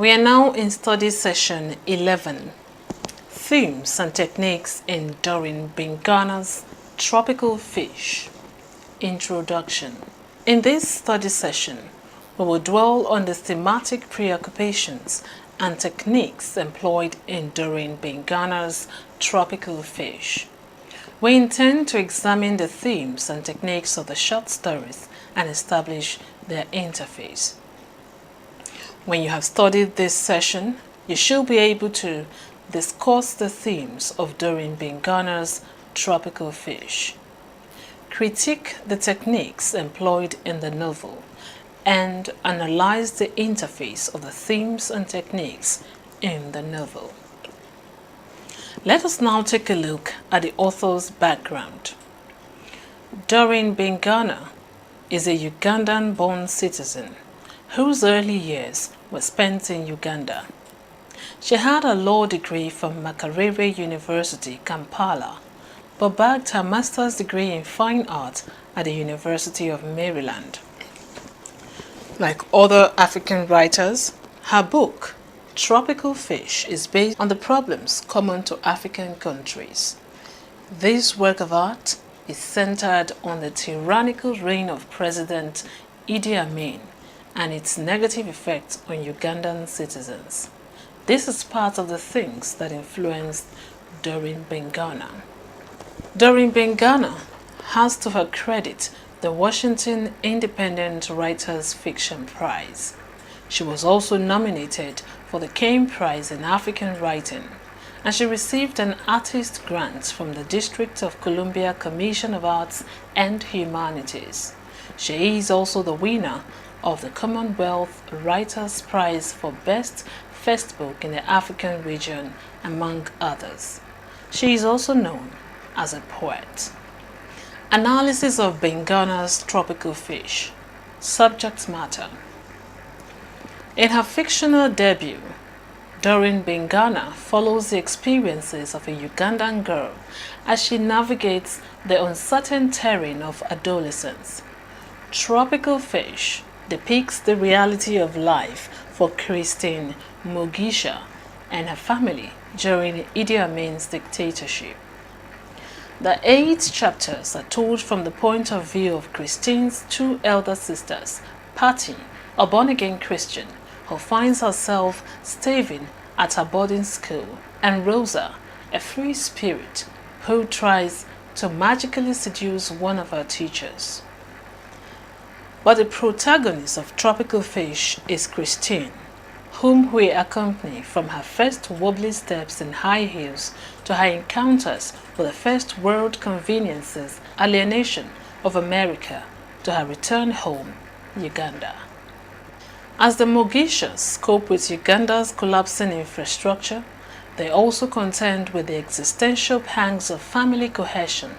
We are now in study session 11, Themes and Techniques in Doreen Bingana's Tropical Fish. Introduction. In this study session, we will dwell on the thematic preoccupations and techniques employed in Doreen Bingana's Tropical Fish. We intend to examine the themes and techniques of the short stories and establish their interface. When you have studied this session, you should be able to discuss the themes of Doreen Bingana's Tropical Fish, critique the techniques employed in the novel, and analyze the interface of the themes and techniques in the novel. Let us now take a look at the author's background. Doreen Bingana is a Ugandan-born citizen whose early years were spent in Uganda. She had a law degree from Makerere University, Kampala, but bagged her master's degree in fine art at the University of Maryland. Like other African writers, her book, Tropical Fish, is based on the problems common to African countries. This work of art is centered on the tyrannical reign of President Idi Amin and its negative effects on Ugandan citizens. This is part of the things that influenced Doreen Bingana. Doreen Bingana has to her credit the Washington Independent Writers Fiction Prize. She was also nominated for the Caine Prize in African Writing, and she received an artist grant from the District of Columbia Commission of Arts and Humanities. She is also the winner of the Commonwealth Writers' Prize for Best First Book in the African region, among others. She is also known as a poet. Analysis of Bingana's Tropical Fish. Subject matter. In her fictional debut, Doreen Bingana follows the experiences of a Ugandan girl as she navigates the uncertain terrain of adolescence. Tropical Fish depicts the reality of life for Christine Mugisha and her family during Idi Amin's dictatorship. The 8 chapters are told from the point of view of Christine's 2 elder sisters, Patty, a born-again Christian who finds herself staving at her boarding school, and Rosa, a free spirit who tries to magically seduce one of her teachers. But the protagonist of Tropical Fish is Christine, whom we accompany from her first wobbly steps in high heels to her encounters with the first world conveniences, alienation of America, to her return home, Uganda. As the Mogishas cope with Uganda's collapsing infrastructure, they also contend with the existential pangs of family cohesion,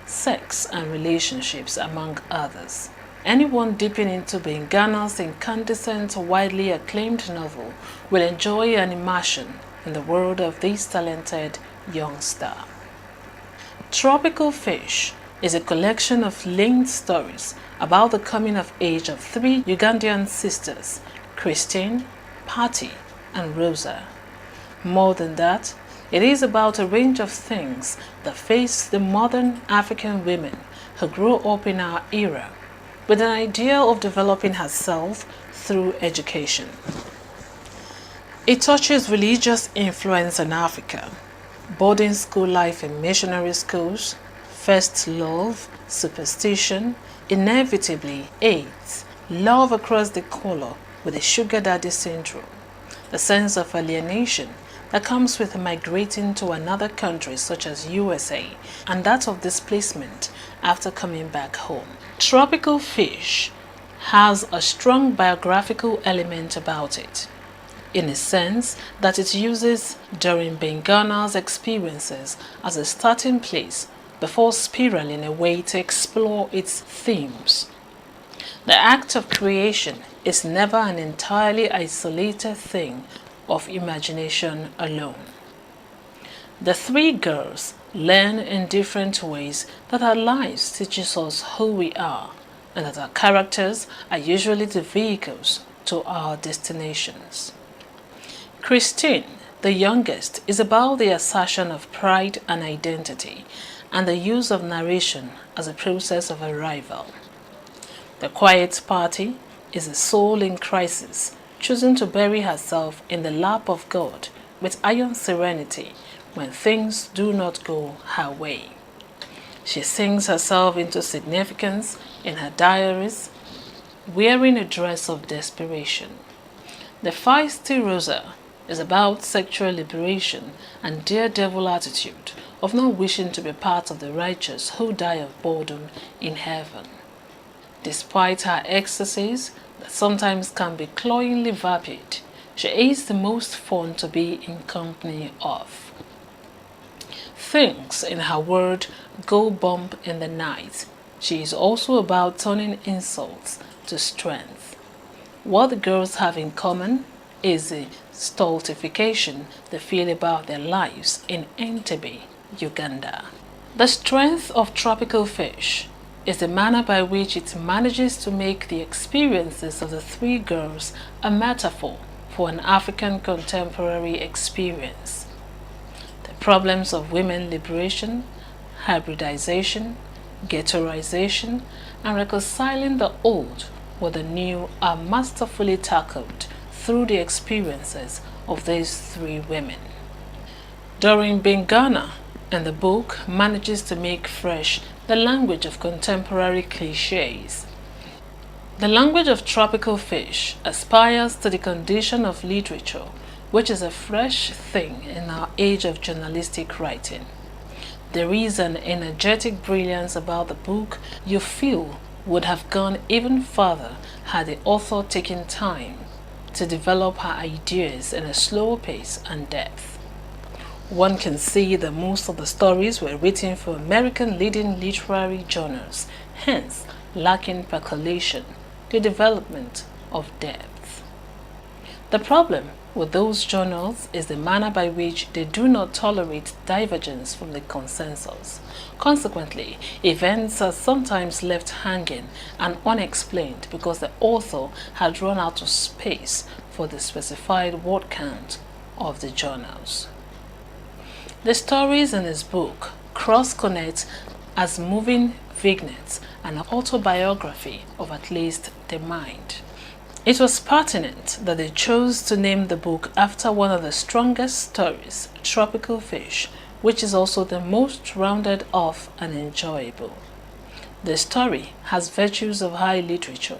sex and relationships, among others. Anyone dipping into Bingana's incandescent, widely acclaimed novel will enjoy an immersion in the world of this talented young star. Tropical Fish is a collection of linked stories about the coming of age of 3 Ugandan sisters, Christine, Patty, and Rosa. More than that, it is about a range of things that face the modern African women who grew up in our era, with an idea of developing herself through education. It touches religious influence in Africa, boarding school life in missionary schools, first love, superstition, inevitably AIDS, love across the color with the sugar daddy syndrome, the sense of alienation that comes with migrating to another country such as USA, and that of displacement after coming back home. Tropical Fish has a strong biographical element about it, in a sense that it uses Doreen Bingana's experiences as a starting place before spiraling away to explore its themes. The act of creation is never an entirely isolated thing of imagination alone. The 3 girls learn in different ways that our lives teaches us who we are, and that our characters are usually the vehicles to our destinations. Christine, the youngest, is about the assertion of pride and identity and the use of narration as a process of arrival. The quiet party is a soul in crisis, choosing to bury herself in the lap of God with iron serenity when things do not go her way. She sings herself into significance in her diaries, wearing a dress of desperation. The feisty Rosa is about sexual liberation and daredevil attitude of not wishing to be part of the righteous who die of boredom in heaven. Despite her ecstasies that sometimes can be cloyingly vapid, she is the most fun to be in company of. Things, in her word, go bump in the night. She is also about turning insults to strength. What the girls have in common is the stultification they feel about their lives in Entebbe, Uganda. The strength of tropical fish is the manner by which it manages to make the experiences of the three girls a metaphor for an African contemporary experience. The problems of women liberation, hybridization, ghettoization, and reconciling the old with the new are masterfully tackled through the experiences of these three women. Doreen Bingana in the book manages to make fresh the language of contemporary cliches. The language of tropical fish aspires to the condition of literature, which is a fresh thing in our age of journalistic writing. There is an energetic brilliance about the book you feel would have gone even further had the author taken time to develop her ideas in a slower pace and depth. One can see that most of the stories were written for American leading literary journals, hence lacking percolation, the development of depth. The problem with those journals is the manner by which they do not tolerate divergence from the consensus. Consequently, events are sometimes left hanging and unexplained because the author had run out of space for the specified word count of the journals. The stories in his book cross-connect as moving vignettes and an autobiography of at least the mind. It was pertinent that they chose to name the book after one of the strongest stories, Tropical Fish, which is also the most rounded off and enjoyable. The story has virtues of high literature,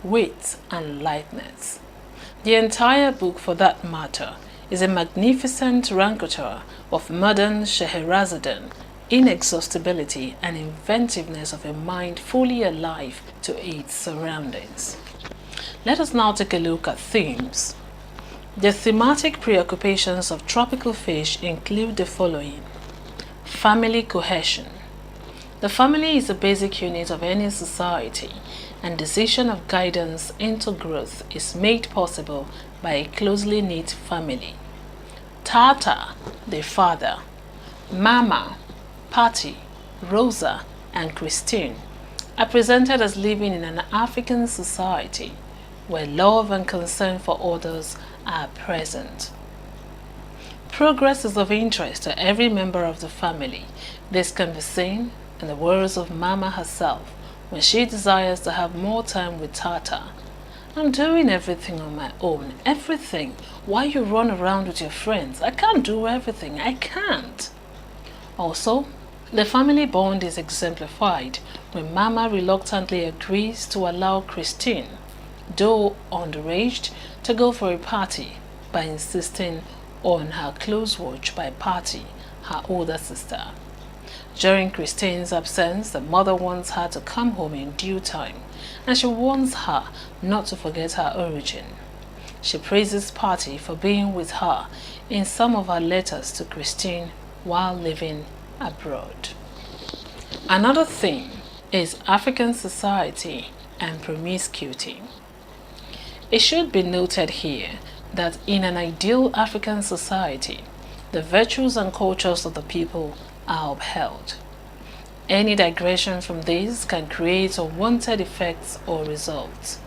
wit and lightness. The entire book, for that matter, is a magnificent raconteur of modern Scheherazade, inexhaustibility and inventiveness of a mind fully alive to its surroundings. Let us now take a look at themes. The thematic preoccupations of Tropical Fish include the following. Family cohesion. The family is a basic unit of any society, and decision of guidance into growth is made possible by a closely knit family. Tata, the father, Mama, Patty, Rosa, and Christine are presented as living in an African society where love and concern for others are present. Progress is of interest to every member of the family. This can be seen in the words of Mama herself when she desires to have more time with Tata. I'm doing everything on my own. Everything. Why you run around with your friends? I can't do everything. I can't. Also, the family bond is exemplified when Mama reluctantly agrees to allow Christine, though underage, to go for a party by insisting on her close watch by Patty, her older sister. During Christine's absence, the mother wants her to come home in due time, and she warns her not to forget her origin. She praises Patty for being with her in some of her letters to Christine while living abroad. Another theme is African society and promiscuity. It should be noted here that in an ideal African society, the virtues and cultures of the people are upheld. Any digression from this can create unwanted effects or results.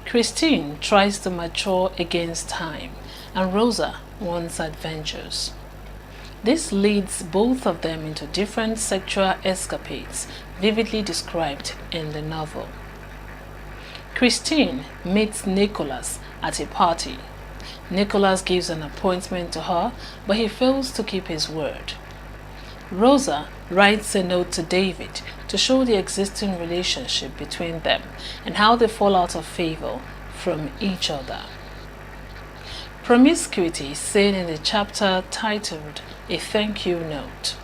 Christine tries to mature against time and Rosa wants adventures. This leads both of them into different sexual escapades vividly described in the novel. Christine meets Nicholas at a party. Nicholas gives an appointment to her, but he fails to keep his word. Rosa writes a note to David to show the existing relationship between them and how they fall out of favor from each other. Promiscuity is seen in the chapter titled A Thank You Note.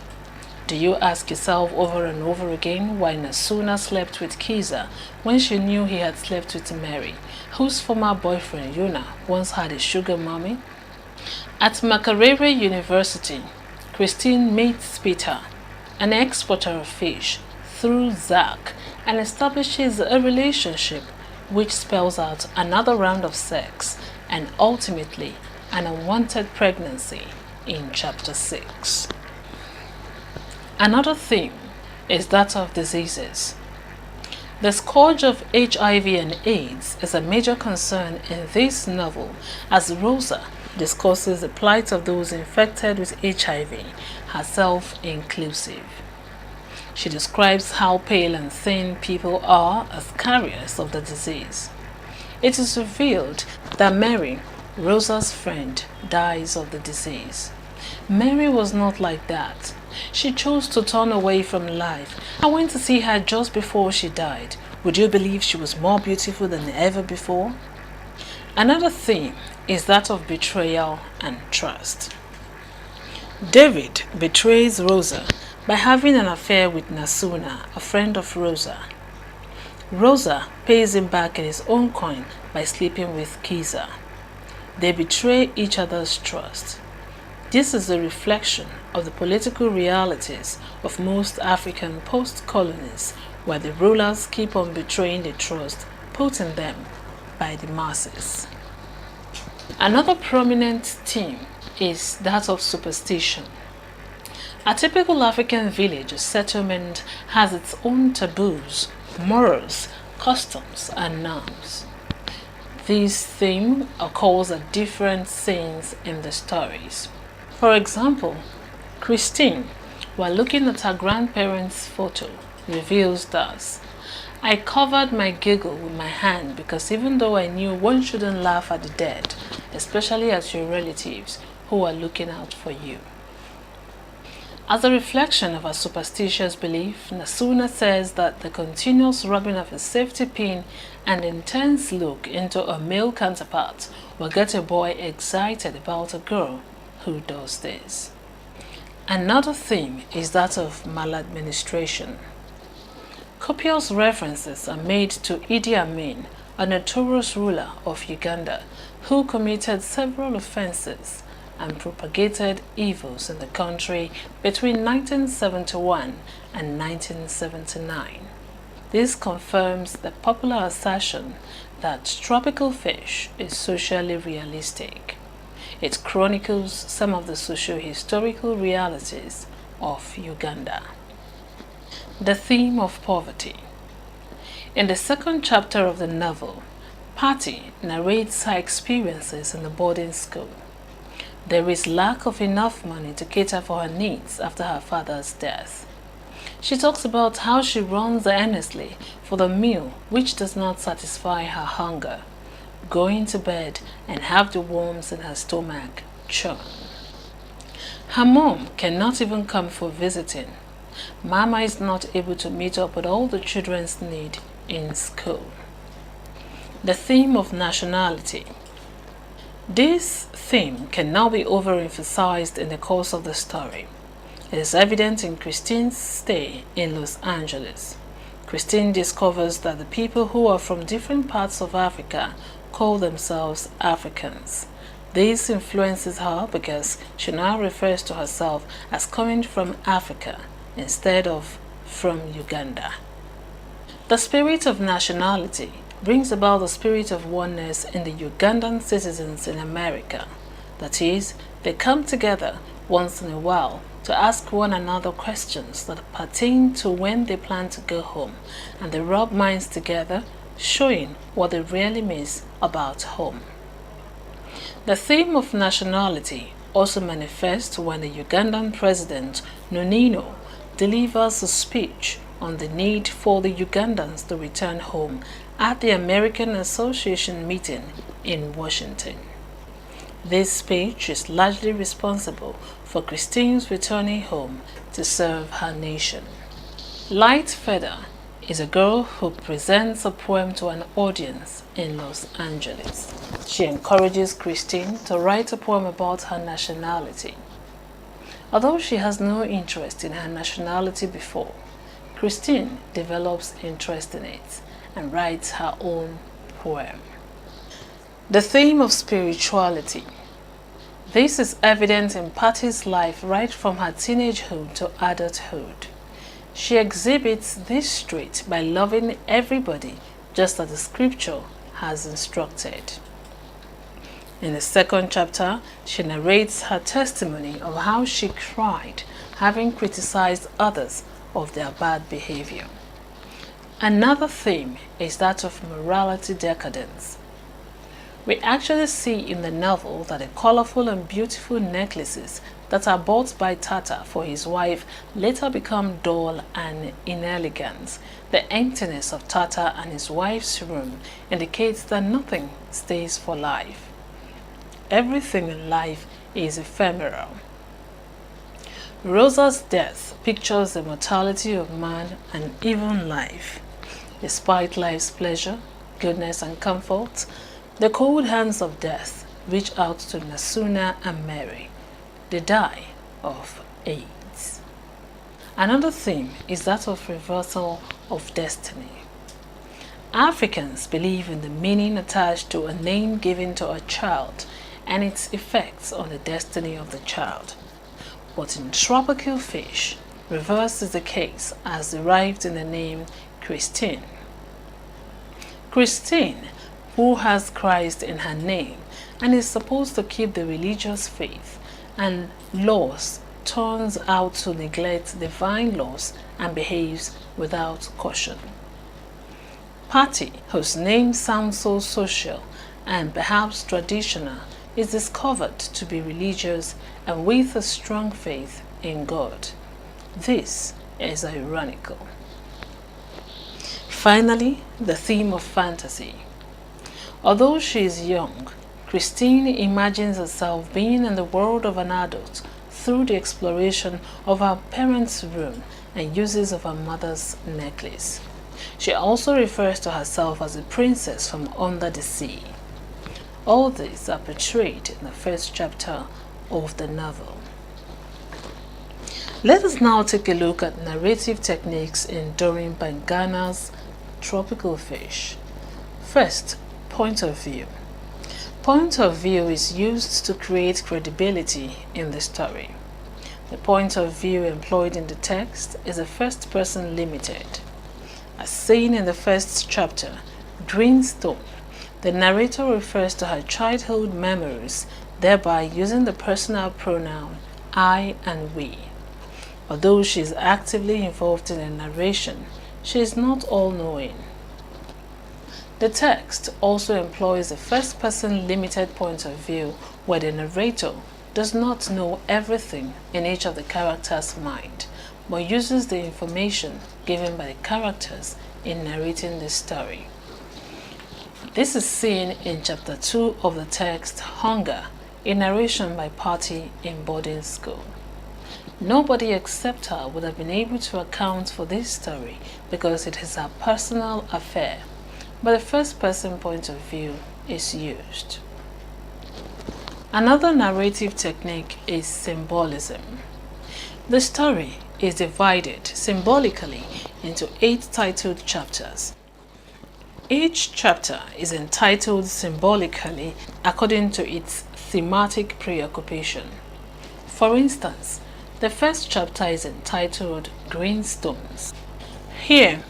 Do you ask yourself over and over again why Nasuna slept with Kiza when she knew he had slept with Mary, whose former boyfriend Yuna once had a sugar mommy? At Makerere University, Christine meets Peter, an exporter of fish, through Zach and establishes a relationship which spells out another round of sex and ultimately an unwanted pregnancy in chapter 6. Another theme is that of diseases. The scourge of HIV and AIDS is a major concern in this novel as Rosa discusses the plight of those infected with HIV, herself inclusive. She describes how pale and thin people are as carriers of the disease. It is revealed that Mary, Rosa's friend, dies of the disease. Mary was not like that. She chose to turn away from life. I went to see her just before she died. Would you believe she was more beautiful than ever before? Another theme is that of betrayal and trust. David betrays Rosa by having an affair with Nasuna, a friend of Rosa. Rosa pays him back in his own coin by sleeping with Kiza. They betray each other's trust. This is a reflection of the political realities of most African post-colonies, where the rulers keep on betraying the trust put in them by the masses. Another prominent theme is that of superstition. A typical African village or settlement has its own taboos, morals, customs, and norms. This theme occurs at different scenes in the stories. For example, Christine, while looking at her grandparents' photo, reveals that I covered my giggle with my hand because even though I knew one shouldn't laugh at the dead, especially at your relatives who are looking out for you. As a reflection of her superstitious belief, Nasuna says that the continuous rubbing of a safety pin and intense look into a male counterpart will get a boy excited about a girl who does this. Another theme is that of maladministration. Copious references are made to Idi Amin, a notorious ruler of Uganda who committed several offenses and propagated evils in the country between 1971 and 1979. This confirms the popular assertion that Tropical Fish is socially realistic. It chronicles some of the socio-historical realities of Uganda. The theme of poverty. In the second chapter of the novel, Patty narrates her experiences in the boarding school. There is lack of enough money to cater for her needs after her father's death. She talks about how she runs earnestly for the meal which does not satisfy her hunger, going to bed and have the worms in her stomach churn. Her mom cannot even come for visiting. Mama is not able to meet up with all the children's need in school. The theme of nationality. This theme can now be overemphasized in the course of the story. It is evident in Christine's stay in Los Angeles. Christine discovers that the people who are from different parts of Africa call themselves Africans. This influences her because she now refers to herself as coming from Africa instead of from Uganda. The spirit of nationality brings about the spirit of oneness in the Ugandan citizens in America. That is, they come together once in a while to ask one another questions that pertain to when they plan to go home, and they rub minds together, showing what they really miss about home. The theme of nationality also manifests when the Ugandan president Nonino delivers a speech on the need for the Ugandans to return home at the American Association meeting in Washington. This speech is largely responsible for Christine's returning home to serve her nation. Light Feather is a girl who presents a poem to an audience in Los Angeles. She encourages Christine to write a poem about her nationality. Although she has no interest in her nationality before, Christine develops interest in it and writes her own poem. The theme of spirituality. This is evident in Patty's life right from her teenagehood to adulthood. She exhibits this trait by loving everybody just as the scripture has instructed. In the second chapter, she narrates her testimony of how she cried having criticized others of their bad behavior. Another theme is that of morality decadence. We actually see in the novel that the colorful and beautiful necklaces that are bought by Tata for his wife later become dull and inelegant. The emptiness of Tata and his wife's room indicates that nothing stays for life. Everything in life is ephemeral. Rosa's death pictures the mortality of man and even life. Despite life's pleasure, goodness and comfort, the cold hands of death reach out to Nasuna and Mary. They die of AIDS. Another theme is that of reversal of destiny. Africans believe in the meaning attached to a name given to a child and its effects on the destiny of the child. But in Tropical Fish, reverse is the case as derived in the name Christine. Christine, who has Christ in her name and is supposed to keep the religious faith and laws, turns out to neglect divine laws and behaves without caution. Patty, whose name sounds so social and perhaps traditional, is discovered to be religious and with a strong faith in God. This is ironical. Finally, the theme of fantasy. Although she is young, Christine imagines herself being in the world of an adult through the exploration of her parents' room and uses of her mother's necklace. She also refers to herself as a princess from under the sea. All these are portrayed in the first chapter of the novel. Let us now take a look at narrative techniques in Doreen Bangana's Tropical Fish. First, point of view. Point of view is used to create credibility in the story. The point of view employed in the text is a first-person limited. As seen in the first chapter, Greenstone, the narrator refers to her childhood memories, thereby using the personal pronoun I and we. Although she is actively involved in the narration, she is not all-knowing. The text also employs a first-person limited point of view where the narrator does not know everything in each of the characters' mind, but uses the information given by the characters in narrating the story. This is seen in chapter 2 of the text Hunger, a narration by Patty in boarding school. Nobody except her would have been able to account for this story because it is her personal affair, but the first-person point of view is used. Another narrative technique is symbolism. The story is divided symbolically into 8 titled chapters. Each chapter is entitled symbolically according to its thematic preoccupation. For instance, the first chapter is entitled Greenstones. Here,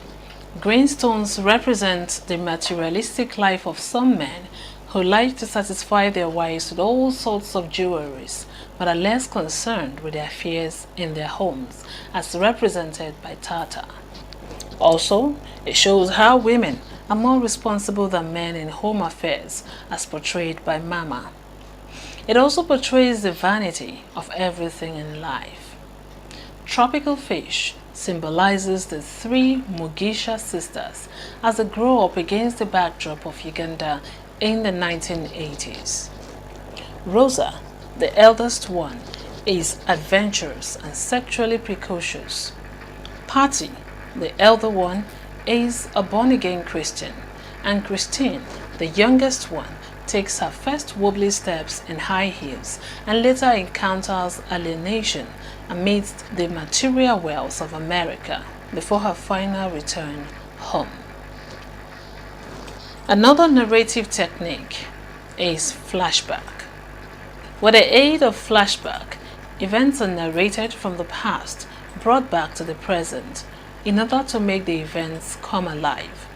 greenstones represent the materialistic life of some men who like to satisfy their wives with all sorts of jewelries, but are less concerned with their affairs in their homes, as represented by Tata. Also, it shows how women are more responsible than men in home affairs, as portrayed by Mama. It also portrays the vanity of everything in life. Tropical Fish symbolizes the three Mugisha sisters as they grow up against the backdrop of Uganda in the 1980s. Rosa, the eldest one, is adventurous and sexually precocious. Patty, the elder one, is a born-again Christian, and Christine, the youngest one, takes her first wobbly steps in high heels and later encounters alienation amidst the material wealth of America before her final return home. Another narrative technique is flashback. With the aid of flashback, events are narrated from the past brought back to the present in order to make the events come alive.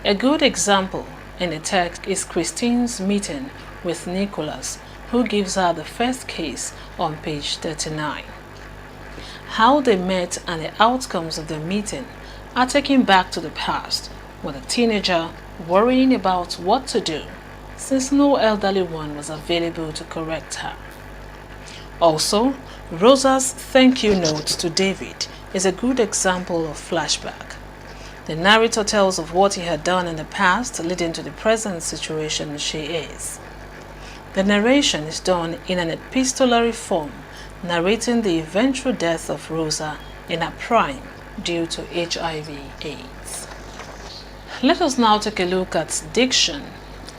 A good example in the text is Christine's meeting with Nicholas, who gives her the first case on page 39. How they met and the outcomes of the meeting are taken back to the past, with a teenager worrying about what to do, since no elderly one was available to correct her. Also, Rosa's thank you note to David is a good example of flashback. The narrator tells of what he had done in the past leading to the present situation she is. The narration is done in an epistolary form, narrating the eventual death of Rosa in her prime due to HIV/AIDS. Let us now take a look at diction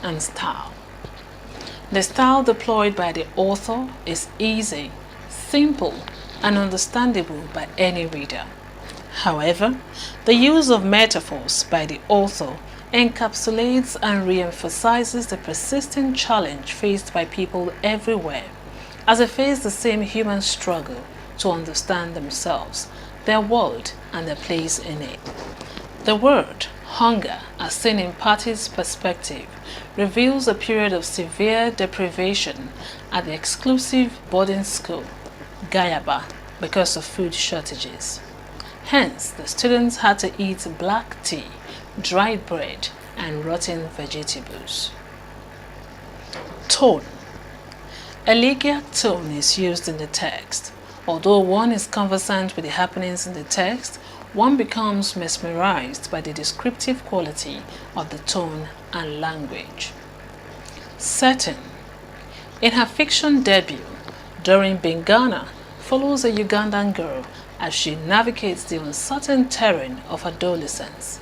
and style. The style deployed by the author is easy, simple, and understandable by any reader. However, the use of metaphors by the author encapsulates and re-emphasizes the persistent challenge faced by people everywhere as they face the same human struggle to understand themselves, their world, and their place in it. The word hunger, as seen in Patty's perspective, reveals a period of severe deprivation at the exclusive boarding school, Gayaba, because of food shortages. Hence, the students had to eat black tea, dried bread, and rotten vegetables. Tone. Elegiac tone is used in the text. Although one is conversant with the happenings in the text, one becomes mesmerized by the descriptive quality of the tone and language. Setting. In her fiction debut, Doreen Bingana follows a Ugandan girl as she navigates the uncertain terrain of adolescence.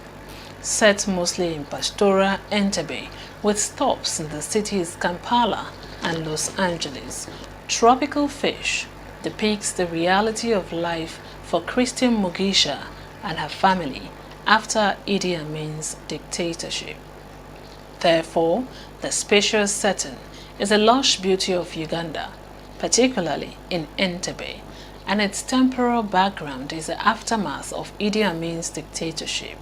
Set mostly in pastoral Entebbe, with stops in the cities Kampala and Los Angeles, Tropical Fish depicts the reality of life for Christine Mugisha and her family after Idi Amin's dictatorship. Therefore, the spacious setting is the lush beauty of Uganda, particularly in Entebbe, and its temporal background is the aftermath of Idi Amin's dictatorship.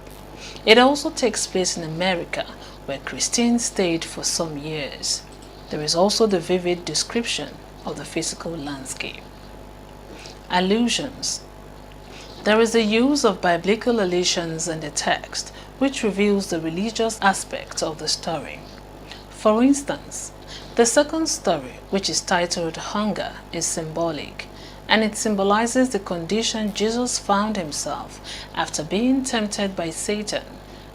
It also takes place in America, where Christine stayed for some years. There is also the vivid description of the physical landscape. Allusions. There is the use of biblical allusions in the text, which reveals the religious aspect of the story. For instance, the second story, which is titled Hunger, is symbolic, and it symbolizes the condition Jesus found himself after being tempted by Satan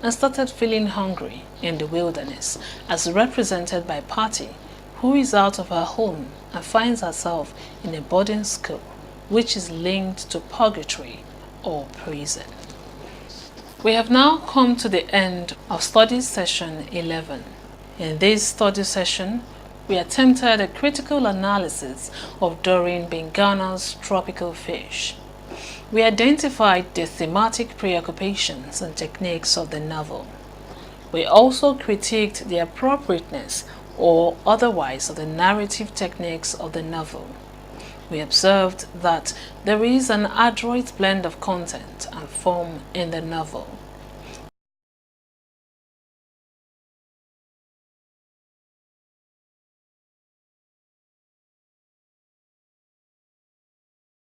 and started feeling hungry in the wilderness, as represented by Patty, who is out of her home and finds herself in a boarding school, which is linked to purgatory or prison. We have now come to the end of study session 11. In this study session, we attempted a critical analysis of Doreen Bingana's Tropical Fish. We identified the thematic preoccupations and techniques of the novel. We also critiqued the appropriateness or otherwise of the narrative techniques of the novel. We observed that there is an adroit blend of content and form in the novel.